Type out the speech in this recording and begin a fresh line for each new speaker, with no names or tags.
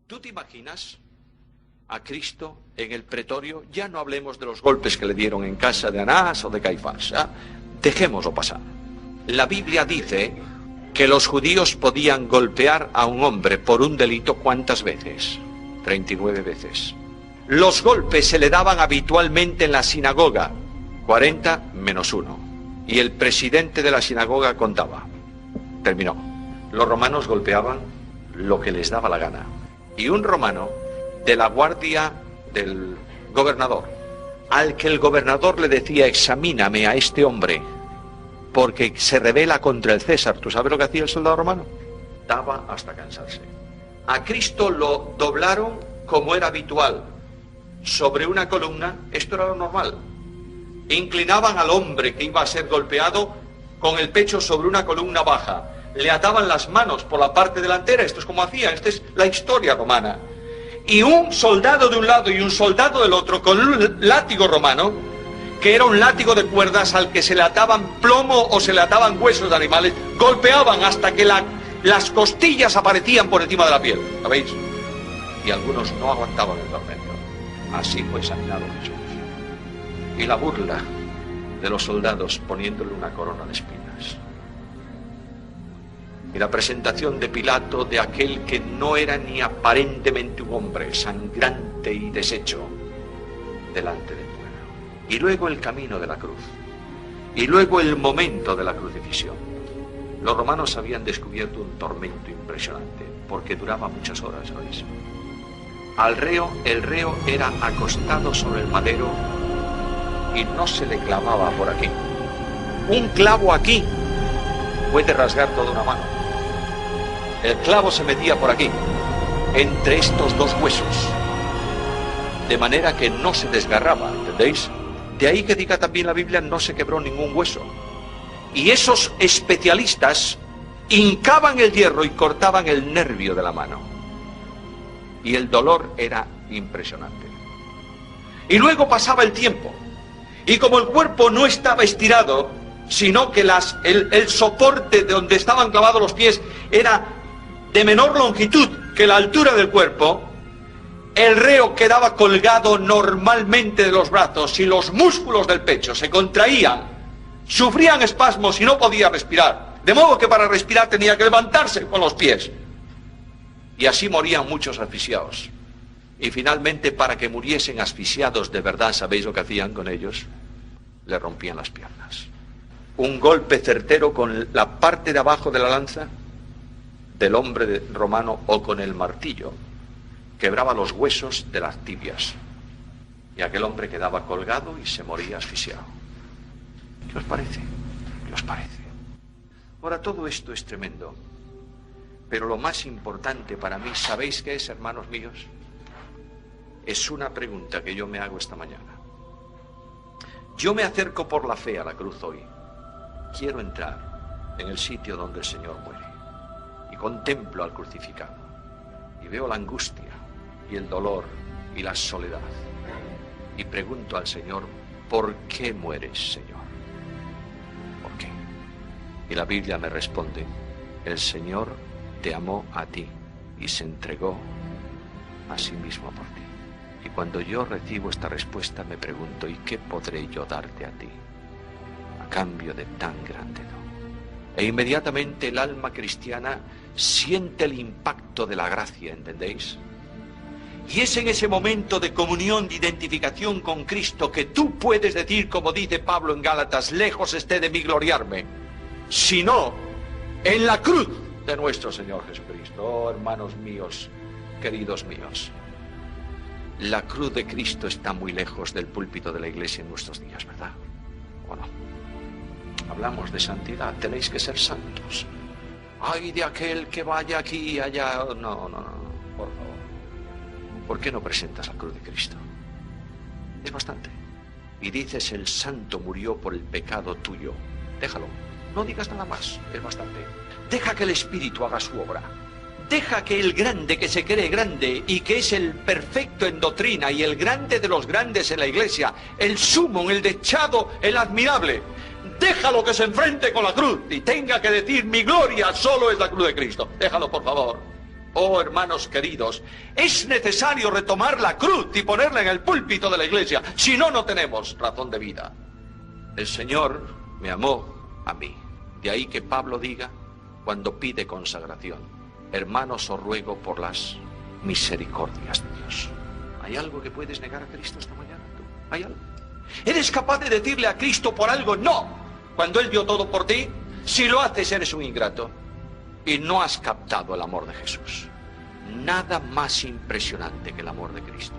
¿Tú te imaginas a Cristo en el pretorio? Ya no hablemos de los golpes que le dieron en casa de Anás o de Caifás, ¿eh? Dejémoslo pasar. La Biblia dice que los judíos podían golpear a un hombre por un delito, ¿cuántas veces? 39 veces. Los golpes se le daban habitualmente en la sinagoga, 40 menos 1. Y el presidente de la sinagoga contaba. Terminó. Los romanos golpeaban lo que les daba la gana. Y un romano de la guardia del gobernador, al que el gobernador le decía, examíname a este hombre, porque se rebela contra el César. ¿Tú sabes lo que hacía el soldado romano? Daba hasta cansarse. A Cristo lo doblaron como era habitual, sobre una columna. Esto era lo normal. Inclinaban al hombre que iba a ser golpeado con el pecho sobre una columna baja. Le ataban las manos por la parte delantera. Esto es como hacían. Esta es la historia romana. Y un soldado de un lado y un soldado del otro, con un látigo romano, que era un látigo de cuerdas al que se le ataban plomo o se le ataban huesos de animales, golpeaban hasta que las costillas aparecían por encima de la piel. ¿Sabéis? Y algunos no aguantaban el tormento. Así fue examinado Jesús. Y la burla de los soldados poniéndole una corona de espinas. Y la presentación de Pilato de aquel que no era ni aparentemente un hombre, sangrante y deshecho, delante del pueblo. Y luego el camino de la cruz. Y luego el momento de la crucifixión. Los romanos habían descubierto un tormento impresionante, porque duraba muchas horas, ¿sabéis? El reo era acostado sobre el madero y no se le clavaba por aquí. Un clavo aquí puede rasgar toda una mano. El clavo se metía por aquí, entre estos dos huesos, de manera que no se desgarraba, ¿entendéis? De ahí que diga también la Biblia, no se quebró ningún hueso. Y esos especialistas hincaban el hierro y cortaban el nervio de la mano. Y el dolor era impresionante. Y luego pasaba el tiempo. Y como el cuerpo no estaba estirado, sino que el soporte de donde estaban clavados los pies era de menor longitud que la altura del cuerpo, el reo quedaba colgado normalmente de los brazos y los músculos del pecho se contraían, sufrían espasmos y no podía respirar. De modo que para respirar tenía que levantarse con los pies. Y así morían muchos asfixiados. Y finalmente, para que muriesen asfixiados de verdad, ¿sabéis lo que hacían con ellos? Le rompían las piernas. Un golpe certero con la parte de abajo de la lanza del hombre romano o con el martillo quebraba los huesos de las tibias. Y aquel hombre quedaba colgado y se moría asfixiado. ¿Qué os parece? ¿Qué os parece? Ahora, todo esto es tremendo. Pero lo más importante para mí, ¿sabéis qué es, hermanos míos? Es una pregunta que yo me hago esta mañana. Yo me acerco por la fe a la cruz hoy. Quiero entrar en el sitio donde el Señor muere. Y contemplo al crucificado. Y veo la angustia y el dolor y la soledad. Y pregunto al Señor, ¿por qué mueres, Señor? ¿Por qué? Y la Biblia me responde, el Señor te amó a ti y se entregó a sí mismo por ti. Y cuando yo recibo esta respuesta me pregunto, ¿y qué podré yo darte a ti a cambio de tan grande don? E inmediatamente el alma cristiana siente el impacto de la gracia, ¿entendéis? Y es en ese momento de comunión, de identificación con Cristo, que tú puedes decir, como dice Pablo en Gálatas, lejos esté de mí gloriarme, sino en la cruz de nuestro Señor Jesucristo. Oh, hermanos míos, queridos míos, la cruz de Cristo está muy lejos del púlpito de la iglesia en nuestros días, ¿verdad? ¿O no? Hablamos de santidad, tenéis que ser santos. Ay, de aquel que vaya aquí y allá. No, por favor. ¿Por qué no presentas la cruz de Cristo? Es bastante. Y dices, el santo murió por el pecado tuyo. Déjalo, no digas nada más, es bastante. Deja que el Espíritu haga su obra. Deja que el grande, que se cree grande y que es el perfecto en doctrina y el grande de los grandes en la iglesia, el sumo, el dechado, el admirable, déjalo que se enfrente con la cruz y tenga que decir, mi gloria solo es la cruz de Cristo. Déjalo, por favor. Oh, hermanos queridos, es necesario retomar la cruz y ponerla en el púlpito de la iglesia. Si no, no tenemos razón de vida. El Señor me amó a mí. De ahí que Pablo diga, cuando pide consagración, hermanos, os ruego por las misericordias de Dios. ¿Hay algo que puedes negar a Cristo esta mañana? ¿Tú? ¿Hay algo? ¿Eres capaz de decirle a Cristo por algo no, cuando Él dio todo por ti? Si lo haces, eres un ingrato y no has captado el amor de Jesús. Nada más impresionante que el amor de Cristo.